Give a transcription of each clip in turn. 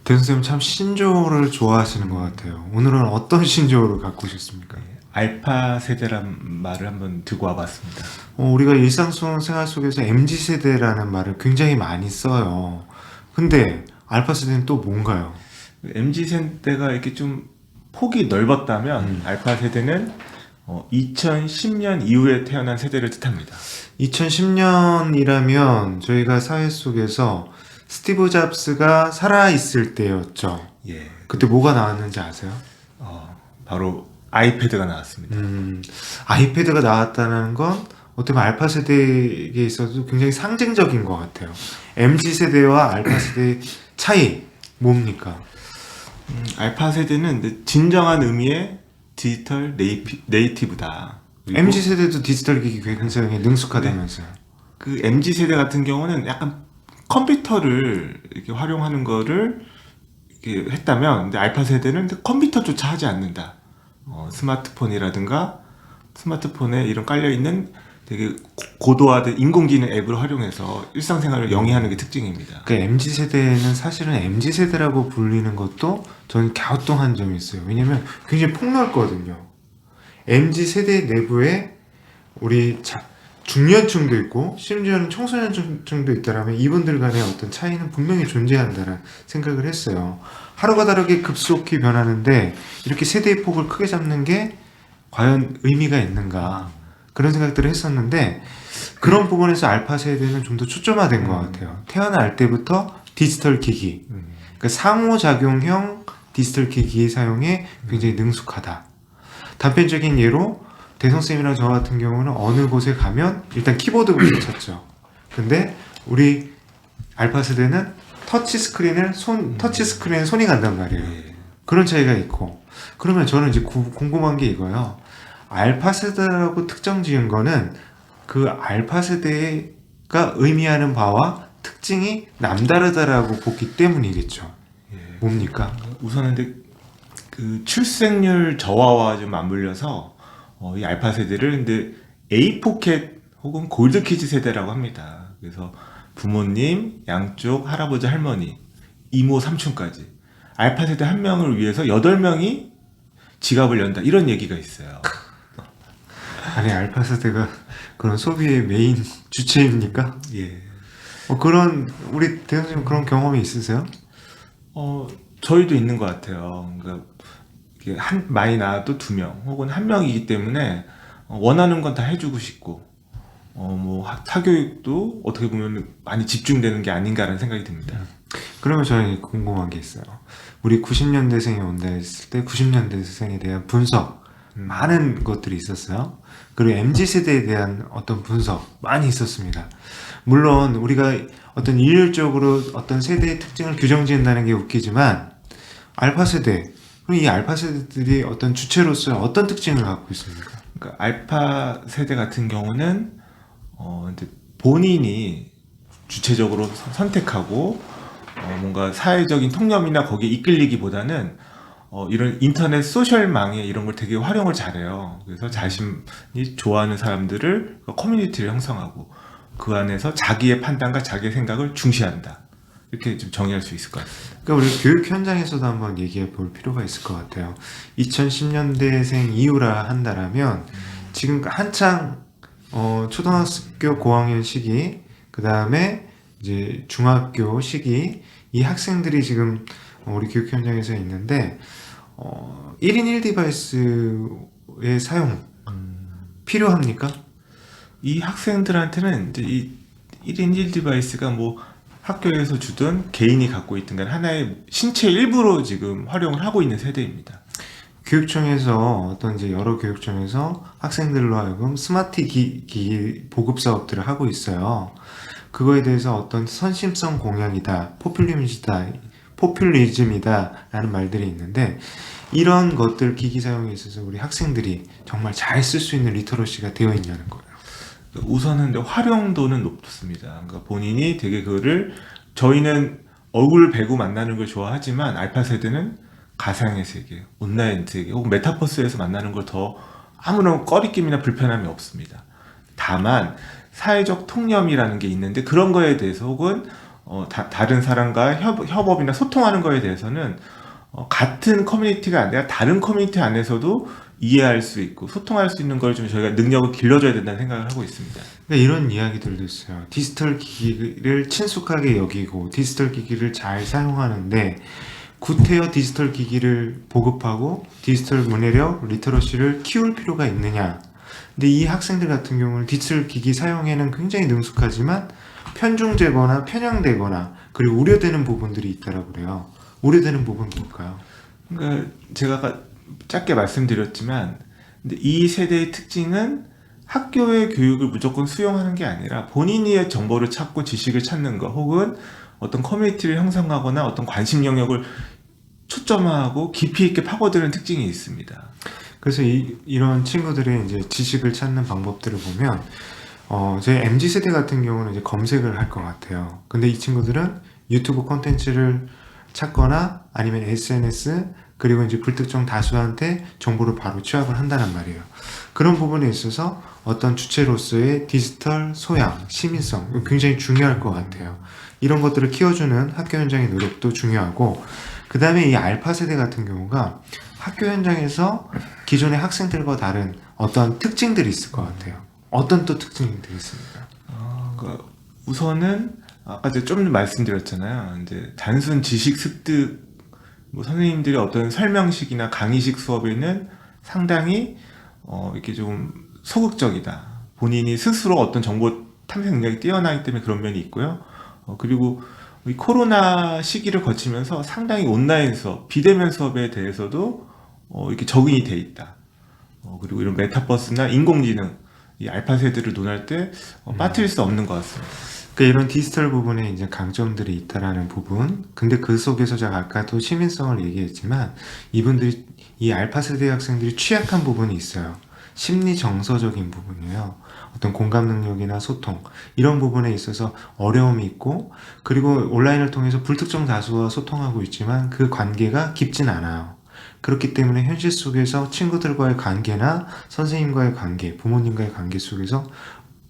대선생님 참 신조어를 좋아하시는 것 같아요. 오늘은 어떤 신조어를 갖고 오셨습니까? 알파 세대란 말을 한번 들고 와봤습니다. 우리가 일상 속 생활 속에서 MZ세대라는 말을 굉장히 많이 써요. 근데 알파 세대는 또 뭔가요? MZ 세대가 이렇게 좀 폭이 넓었다면 알파 세대는 2010년 이후에 태어난 세대를 뜻합니다. 2010년이라면 저희가 사회 속에서 스티브 잡스가 살아있을 때였죠. 예, 그때 뭐가 나왔는지 아세요? 바로 아이패드가 나왔습니다. 아이패드가 나왔다는 건 어떻게 보면 알파 세대에 있어서 굉장히 상징적인 것 같아요. MZ 세대와 알파 세대의 차이 뭡니까? 알파 세대는 진정한 의미의 디지털 네이티브다. 그리고 MZ 세대도 디지털 기기 굉장히 능숙하다면서요. 그 MZ 세대 같은 경우는 약간 컴퓨터를 이렇게 활용하는 거를 이렇게 했다면, 근데 알파 세대는 컴퓨터조차 하지 않는다. 스마트폰이라든가 스마트폰에 이런 깔려 있는 되게 고도화된 인공지능 앱을 활용해서 일상생활을 영위하는 게 특징입니다. 그 MZ 세대는 사실은 MZ 세대라고 불리는 것도 저는 갸우뚱한 점이 있어요. 왜냐면 굉장히 폭넓거든요. MZ 세대 내부에 우리 중년층도 있고 심지어는 청소년층도 있다라면 이분들 간의 어떤 차이는 분명히 존재한다는 생각을 했어요. 하루가 다르게 급속히 변하는데 이렇게 세대의 폭을 크게 잡는 게 과연 의미가 있는가 그런 생각들을 했었는데 그런 부분에서 알파 세대는 좀 더 초점화된 것 같아요. 태어날 때부터 디지털 기기, 그러니까 상호작용형 디지털 기기 사용에 굉장히 능숙하다. 단편적인 예로 대성쌤이랑 저 같은 경우는 어느 곳에 가면 일단 키보드부터 찾죠. 근데 우리 알파 세대는 터치 스크린에 손이 간단 말이에요. 그런 차이가 있고. 그러면 저는 이제 궁금한 게 이거예요. 알파 세대라고 특정 지은 거는 그 알파 세대가 의미하는 바와 특징이 남다르다라고 보기 때문이겠죠. 뭡니까? 우선은 근데 그 출생률 저하와 좀 맞물려서 이 알파 세대를 근데 A 포켓 혹은 골드 키즈 세대라고 합니다. 그래서 부모님, 양쪽 할아버지, 할머니, 이모, 삼촌까지 알파 세대 한 명을 위해서 8명이 지갑을 연다 이런 얘기가 있어요. 아니 알파 세대가 그런 소비의 메인 주체입니까? 예. 그런 우리 대선생님 그런 경험이 있으세요? 저희도 있는 것 같아요. 그러니까 이게 많이 낳아도 2명 혹은 1명이기 때문에 원하는 건 다 해주고 싶고 뭐 사교육도 어떻게 보면 많이 집중되는 게 아닌가라는 생각이 듭니다. 그러면 저는 궁금한 게 있어요. 우리 90년대생이 온다 했을 때 90년대생에 대한 분석 많은 것들이 있었어요. 그리고 MZ세대에 대한 어떤 분석 많이 있었습니다. 물론 우리가 어떤 일률적으로 어떤 세대의 특징을 규정 지은다는 게 웃기지만 알파 세대, 그럼 이 알파 세대들이 어떤 주체로서 어떤 특징을 갖고 있습니까? 그러니까 알파 세대 같은 경우는 이제 본인이 주체적으로 선택하고 뭔가 사회적인 통념이나 거기에 이끌리기보다는 이런 인터넷 소셜망에 이런 걸 되게 활용을 잘해요. 그래서 자신이 좋아하는 사람들을 커뮤니티를 형성하고 그 안에서 자기의 판단과 자기의 생각을 중시한다. 이렇게 좀 정의할 수 있을 것 같습니다. 그러니까 우리 교육 현장에서도 한번 얘기해 볼 필요가 있을 것 같아요. 2010년대생 이후라 한다라면 지금 한창 초등학교 고학년 시기, 그 다음에 이제 중학교 시기 이 학생들이 지금 우리 교육 현장에서 있는데 1인 1디바이스의 사용 필요합니까? 이 학생들한테는 이제 이 1인 1디바이스가 뭐 학교에서 주든 개인이 갖고 있든 간 하나의 신체 일부로 지금 활용을 하고 있는 세대입니다. 교육청에서 어떤 이제 여러 교육청에서 학생들로 하여금 스마트 기기 보급 사업들을 하고 있어요. 그거에 대해서 어떤 선심성 공약이다, 포퓰리즘이다라는 말들이 있는데 이런 것들 기기 사용에 있어서 우리 학생들이 정말 잘 쓸 수 있는 리터러시가 되어 있냐는 거예요. 우선은 근데 활용도는 높습니다. 그러니까 본인이 되게 그거를 저희는 얼굴 배구 만나는 걸 좋아하지만 알파 세대는 가상의 세계, 온라인 세계 혹은 메타버스에서 만나는 걸 더 아무런 꺼리낌이나 불편함이 없습니다. 다만 사회적 통념이라는 게 있는데 그런 거에 대해서 혹은 다른 사람과 협업이나 소통하는 거에 대해서는 같은 커뮤니티가 아니라 다른 커뮤니티 안에서도 이해할 수 있고 소통할 수 있는 걸 좀 저희가 능력을 길러줘야 된다는 생각을 하고 있습니다. 그러니까 이런 이야기들도 있어요. 디지털 기기를 친숙하게 여기고 디지털 기기를 잘 사용하는데 구태여 디지털 기기를 보급하고 디지털 문해력, 리터러시를 키울 필요가 있느냐. 근데 이 학생들 같은 경우는 디지털 기기 사용에는 굉장히 능숙하지만 편중되거나 편향되거나 그리고 우려되는 부분들이 있다라고 그래요. 우려되는 부분 뭘까요? 그러니까 제가 아까 짧게 말씀드렸지만 근데 이 세대의 특징은 학교의 교육을 무조건 수용하는 게 아니라 본인의 정보를 찾고 지식을 찾는 거 혹은 어떤 커뮤니티를 형성하거나 어떤 관심 영역을 초점화하고 깊이 있게 파고드는 특징이 있습니다. 그래서 이런 친구들의 이제 지식을 찾는 방법들을 보면 저희 MZ 세대 같은 경우는 이제 검색을 할 것 같아요. 근데 이 친구들은 유튜브 콘텐츠를 찾거나 아니면 SNS 그리고 이제 불특정 다수한테 정보를 바로 취합을 한다는 말이에요. 그런 부분에 있어서 어떤 주체로서의 디지털 소양, 시민성 굉장히 중요할 것 같아요. 이런 것들을 키워주는 학교 현장의 노력도 중요하고 그 다음에 이 알파 세대 같은 경우가 학교 현장에서 기존의 학생들과 다른 어떤 특징들이 있을 것 같아요. 어떤 또 특징들이 있습니까? 그러니까 우선은 아까 제가 좀 말씀드렸잖아요. 이제 단순 지식 습득, 뭐 선생님들이 어떤 설명식이나 강의식 수업에는 상당히 이렇게 좀 소극적이다. 본인이 스스로 어떤 정보 탐색 능력이 뛰어나기 때문에 그런 면이 있고요. 그리고 이 코로나 시기를 거치면서 상당히 온라인 수업, 비대면 수업에 대해서도 이렇게 적응이 돼 있다. 그리고 이런 메타버스나 인공지능, 이 알파 세대를 논할 때 빠뜨릴 수 없는 것 같습니다. 그러니까 이런 디지털 부분에 이제 강점들이 있다라는 부분. 근데 그 속에서 제가 아까도 시민성을 얘기했지만 이분들이 이 알파 세대 학생들이 취약한 부분이 있어요. 심리 정서적인 부분이에요. 어떤 공감 능력이나 소통 이런 부분에 있어서 어려움이 있고 그리고 온라인을 통해서 불특정 다수와 소통하고 있지만 그 관계가 깊진 않아요. 그렇기 때문에 현실 속에서 친구들과의 관계나 선생님과의 관계, 부모님과의 관계 속에서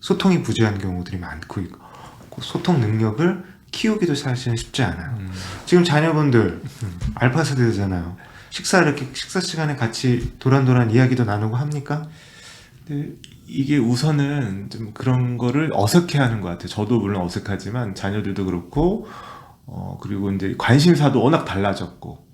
소통이 부재한 경우들이 많고 소통 능력을 키우기도 사실은 쉽지 않아요. 지금 자녀분들 알파 세대잖아요. 식사 시간에 같이 도란도란 이야기도 나누고 합니까? 근데 이게 우선은 좀 그런 거를 어색해하는 것 같아요. 저도 물론 어색하지만 자녀들도 그렇고 그리고 이제 관심사도 워낙 달라졌고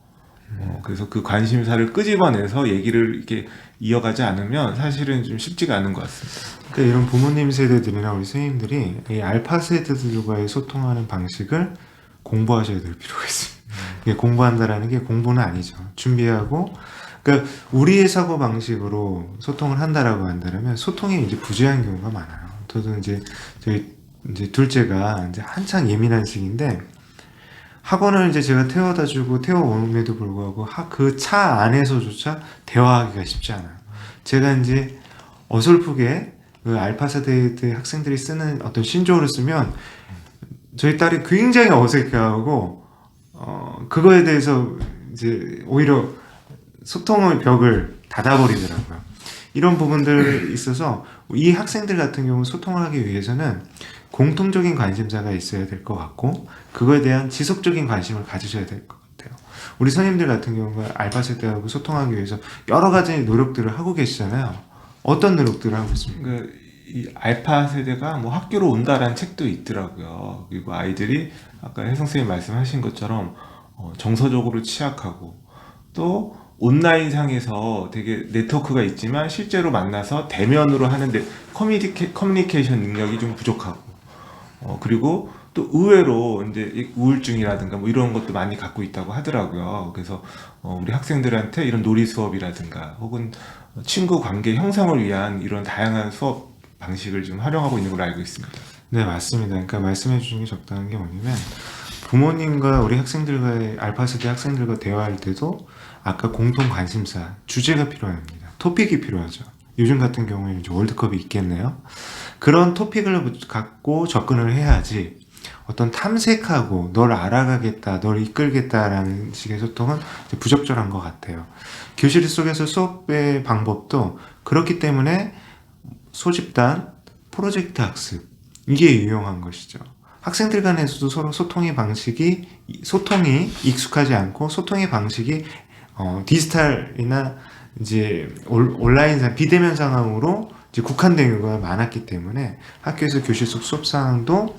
그래서 그 관심사를 끄집어내서 얘기를 이렇게 이어가지 않으면 사실은 좀 쉽지가 않은 것 같습니다. 그러니까 이런 부모님 세대들이나 우리 선생님들이 이 알파 세대들과의 소통하는 방식을 공부하셔야 될 필요가 있습니다. 이게 공부한다라는 게 공부는 아니죠. 준비하고 그러니까 우리의 사고 방식으로 소통을 한다라고 한다면 소통이 이제 부재한 경우가 많아요. 저도 저희 둘째가 이제 한창 예민한 시기인데 학원을 이제 제가 태워다주고 태워옴에도 불구하고 그 차 안에서조차 대화하기가 쉽지 않아요. 제가 이제 어설프게 그 알파 세대 학생들이 쓰는 어떤 신조어를 쓰면 저희 딸이 굉장히 어색해하고 그거에 대해서 이제 오히려 소통의 벽을 닫아버리더라고요. 이런 부분들이 있어서 이 학생들 같은 경우 소통을 하기 위해서는 공통적인 관심사가 있어야 될 것 같고 그거에 대한 지속적인 관심을 가지셔야 될 것 같아요. 우리 선생님들 같은 경우가 알파 세대하고 소통하기 위해서 여러 가지 노력들을 하고 계시잖아요. 어떤 노력들을 하고 있습니까? 이 알파 세대가 뭐 학교로 온다라는 책도 있더라고요. 그리고 아이들이 아까 혜성 선생님 말씀하신 것처럼 정서적으로 취약하고 또 온라인 상에서 되게 네트워크가 있지만 실제로 만나서 대면으로 하는데 커뮤니케이션 능력이 좀 부족하고 그리고 또 의외로 이제 우울증이라든가 뭐 이런 것도 많이 갖고 있다고 하더라고요. 그래서 우리 학생들한테 이런 놀이 수업이라든가 혹은 친구 관계 형성을 위한 이런 다양한 수업 방식을 좀 활용하고 있는 걸로 알고 있습니다. 네, 맞습니다. 그러니까 말씀해 주신 게 적당한 게 뭐냐면 부모님과 우리 학생들과의 알파 세대 학생들과 대화할 때도 아까 공통 관심사, 주제가 필요합니다. 토픽이 필요하죠. 요즘 같은 경우에는 이제 월드컵이 있겠네요. 그런 토픽을 갖고 접근을 해야지 어떤 탐색하고 널 알아가겠다, 널 이끌겠다라는 식의 소통은 이제 부적절한 것 같아요. 교실 속에서 수업의 방법도 그렇기 때문에 소집단, 프로젝트 학습 이게 유용한 것이죠. 학생들 간에서도 서로 소통이 익숙하지 않고 소통의 방식이 디지털이나 이제 온라인상 비대면 상황으로 이제 국한된 경우가 많았기 때문에 학교에서 교실 속 수업 상황도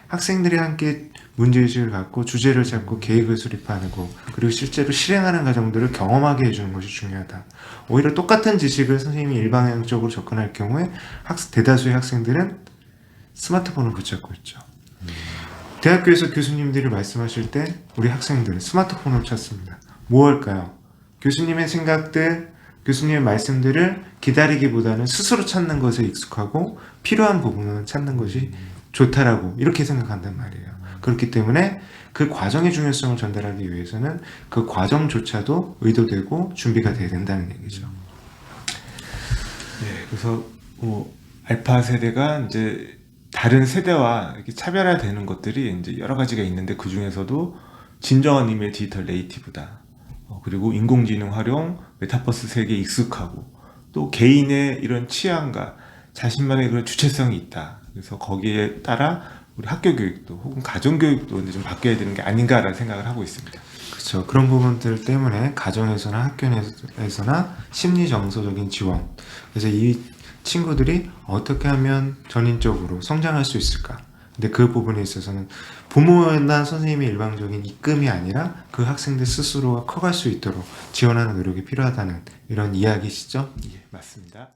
학생들이 함께 문제의식을 갖고 주제를 잡고 계획을 수립하는 거, 그리고 실제로 실행하는 과정들을 경험하게 해주는 것이 중요하다. 오히려 똑같은 지식을 선생님이 일방향적으로 접근할 경우에 대다수의 학생들은 스마트폰을 붙잡고 있죠. 대학교에서 교수님들이 말씀하실 때 우리 학생들은 스마트폰을 찾습니다. 뭐 할까요? 교수님의 생각들, 교수님의 말씀들을 기다리기보다는 스스로 찾는 것에 익숙하고 필요한 부분은 찾는 것이 좋다라고 이렇게 생각한단 말이에요. 그렇기 때문에 그 과정의 중요성을 전달하기 위해서는 그 과정조차도 의도되고 준비가 돼야 된다는 얘기죠. 네, 그래서 알파 세대가 이제 다른 세대와 이렇게 차별화되는 것들이 이제 여러 가지가 있는데 그 중에서도 진정한 의미의 디지털 네이티브다. 그리고 인공지능 활용, 메타버스 세계에 익숙하고 또 개인의 이런 취향과 자신만의 그런 주체성이 있다. 그래서 거기에 따라 우리 학교 교육도 혹은 가정 교육도 이제 좀 바뀌어야 되는 게 아닌가라는 생각을 하고 있습니다. 그렇죠. 그런 부분들 때문에 가정에서나 학교에서나 심리 정서적인 지원. 그래서 이 친구들이 어떻게 하면 전인적으로 성장할 수 있을까? 근데 그 부분에 있어서는 부모나 선생님의 일방적인 입금이 아니라 그 학생들 스스로가 커갈 수 있도록 지원하는 노력이 필요하다는 이런 이야기시죠? 예, 맞습니다.